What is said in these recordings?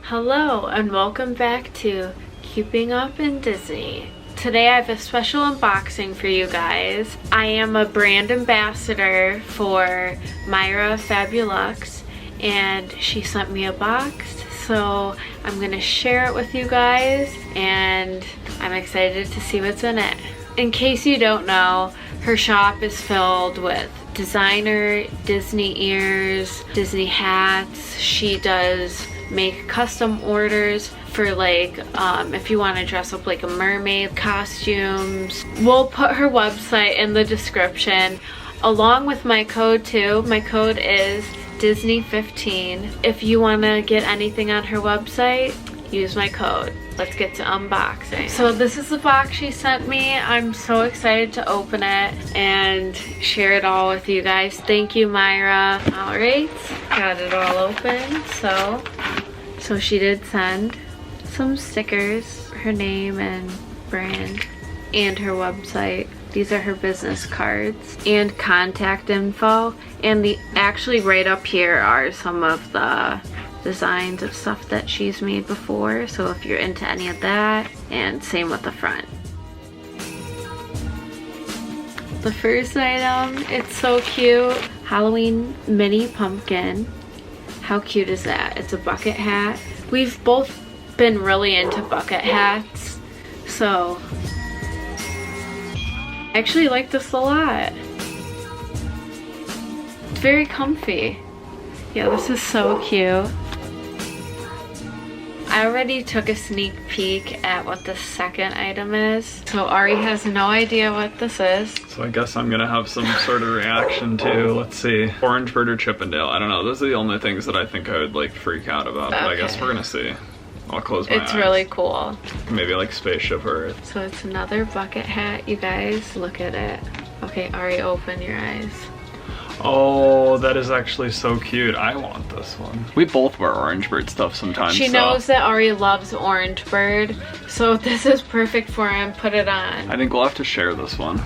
Hello and welcome back to Keeping Up in Disney. Today I have a special unboxing for you guys. I am a brand ambassador for Mayrafabuleux and she sent me a box, so I'm gonna share it with you guys and I'm excited to see what's in it. In case you don't know, her shop is filled with designer Disney ears, Disney hats. She does make custom orders for like if you want to dress up like a mermaid, costumes. We'll put her website in the description along with my code too. My code is Disney15. If you want to get anything on her website, use my code. Let's get to unboxing. So this is the box she sent me. I'm so excited to open it and share it all with you guys. Thank you, Myra. All right, got it all open. So she did send some stickers, her name and brand, and her website. These are her business cards and contact info. And actually right up here are some of the designs of stuff that she's made before, so if you're into any of that, and same with the front. The first item, it's so cute. Halloween mini pumpkin. How cute is that? It's a bucket hat. We've both been really into bucket hats, so I actually like this a lot. It's very comfy. Yeah, this is so cute. I already took a sneak peek at what the second item is. So Ari has no idea what this is. So I guess I'm gonna have some sort of reaction to, let's see, Orange Bird or Chippendale. I don't know, those are the only things that I think I would like freak out about, but I guess we're gonna see. I'll close my eyes. It's really cool. Maybe like Spaceship Earth. So it's another bucket hat, you guys. Look at it. Okay, Ari, open your eyes. Oh, that is actually so cute. I want this one. We both wear Orange Bird stuff sometimes. She knows that Ari loves Orange Bird, so this is perfect for him. Put it on. I think we'll have to share this one,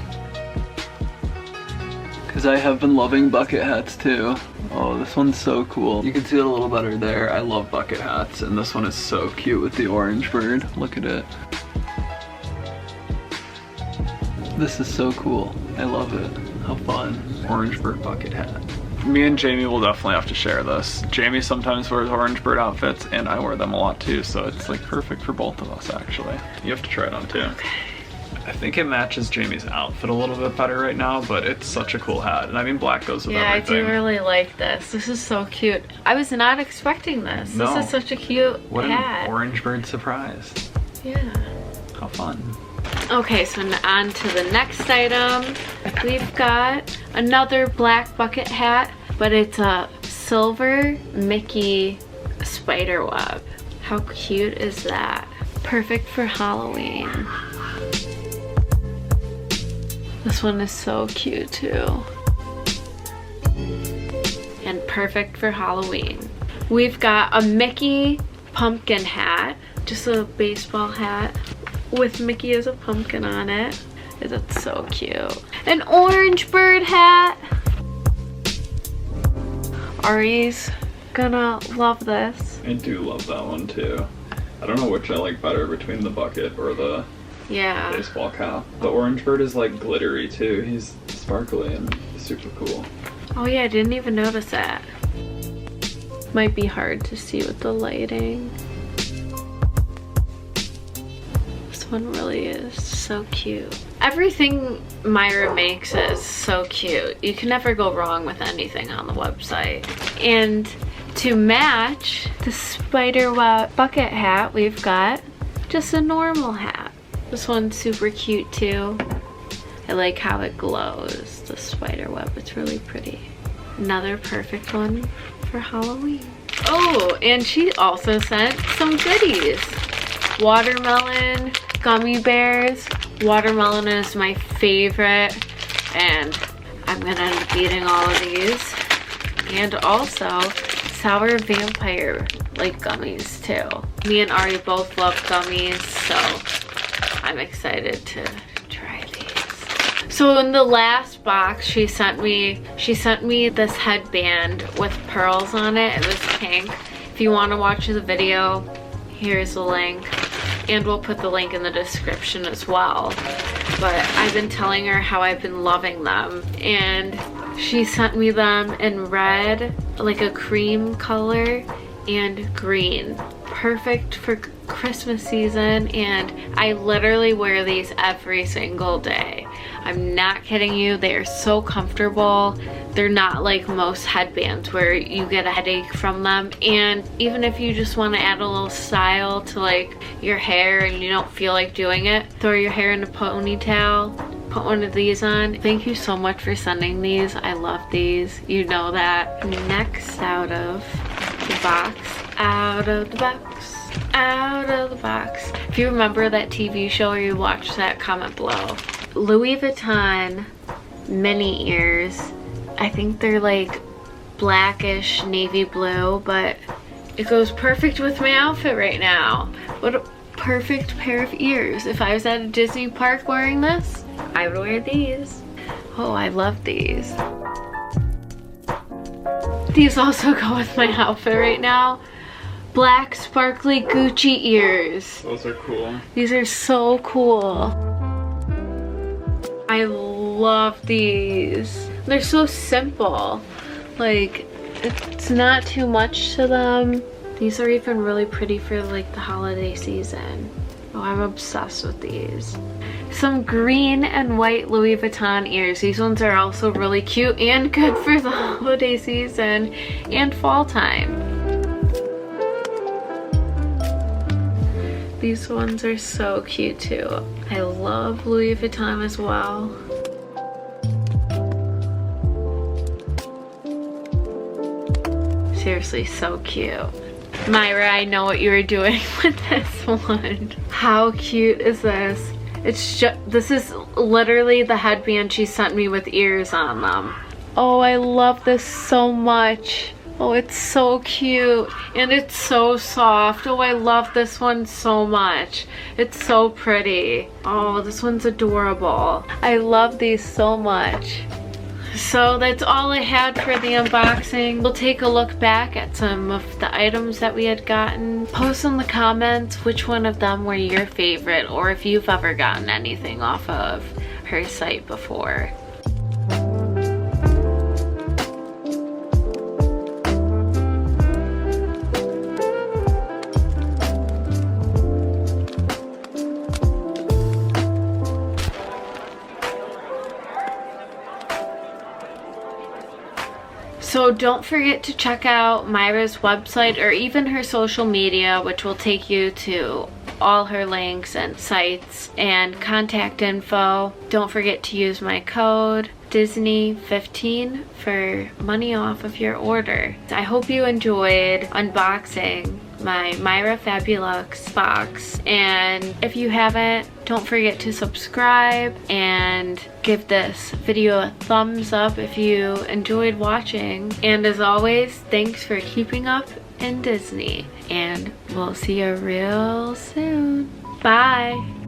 because I have been loving bucket hats too. Oh, this one's so cool. You can see it a little better there. I love bucket hats, and this one is so cute with the Orange Bird. Look at it. This is so cool. I love it. How fun. Orange Bird bucket hat. Me and Jamie will definitely have to share this. Jamie sometimes wears Orange Bird outfits and I wear them a lot too, so it's like perfect for both of us actually. You have to try it on too. Okay. I think it matches Jamie's outfit a little bit better right now, but it's such a cool hat. And I mean, black goes with everything. Yeah, I do really like this. This is so cute. I was not expecting this. No. This is such a cute hat. What an Orange Bird surprise. Yeah. How fun. Okay, so on to the next item. We've got another black bucket hat, but it's a silver Mickey spider web. How cute is that? Perfect for Halloween. This one is so cute too. And perfect for Halloween. We've got a Mickey pumpkin hat, just a baseball hat with Mickey as a pumpkin on it. That's so cute. An Orange Bird hat. Ari's gonna love this. I do love that one too. I don't know which I like better between the bucket or the baseball cap. The Orange Bird is like glittery too. He's sparkly and super cool. Oh yeah, I didn't even notice that. Might be hard to see with the lighting. One really is so cute. Everything Myra makes is so cute. You can never go wrong with anything on the website. And to match the spiderweb bucket hat, we've got just a normal hat. This one's super cute too. I like how it glows, the spiderweb. It's really pretty. Another perfect one for Halloween. Oh, and she also sent some goodies. Watermelon gummy bears. Watermelon is my favorite and I'm gonna end up eating all of these. And also sour vampire like gummies too. Me and Ari both love gummies, so I'm excited to try these. So in the last box she sent me this headband with pearls on it. It was pink. If you want to watch the video, here's the link, and we'll put the link in the description as well. But I've been telling her how I've been loving them, and she sent me them in red, like a cream color, and green. Perfect for Christmas season, and I literally wear these every single day. I'm not kidding you. They are so comfortable. They're not like most headbands where you get a headache from them, and even if you just want to add a little style to like your hair and you don't feel like doing it, throw your hair in a ponytail, put one of these on. Thank you so much for sending these. I love these. You know that. Next out of the box, out of the box, out of the box. If you remember that TV show or you watched that, comment below. Louis Vuitton mini ears. I think they're like blackish navy blue, but it goes perfect with my outfit right now. What a perfect pair of ears. If I was at a Disney park wearing this, I would wear these. Oh, I love these. These also go with my outfit right now. Black sparkly Gucci ears. Those are cool. These are so cool. I love these. They're so simple. Like, it's not too much to them. These are even really pretty for like the holiday season. Oh, I'm obsessed with these. Some green and white Louis Vuitton ears. These ones are also really cute and good for the holiday season and fall time. These ones are so cute too. I love Louis Vuitton as well. Seriously, so cute. Myra, I know what you were doing with this one. How cute is this? This is literally the headband she sent me with ears on them. Oh, I love this so much. Oh, it's so cute, and it's so soft. Oh, I love this one so much. It's so pretty. Oh, this one's adorable. I love these so much. So that's all I had for the unboxing. We'll take a look back at some of the items that we had gotten. Post in the comments which one of them were your favorite, or if you've ever gotten anything off of her site before. So don't forget to check out Myra's website or even her social media, which will take you to all her links and sites and contact info. Don't forget to use my code Disney15 for money off of your order. I hope you enjoyed unboxing my Mayrafabuleux box, and if you haven't, don't forget to subscribe and give this video a thumbs up if you enjoyed watching. And as always, thanks for keeping up in Disney, and we'll see you real soon. Bye.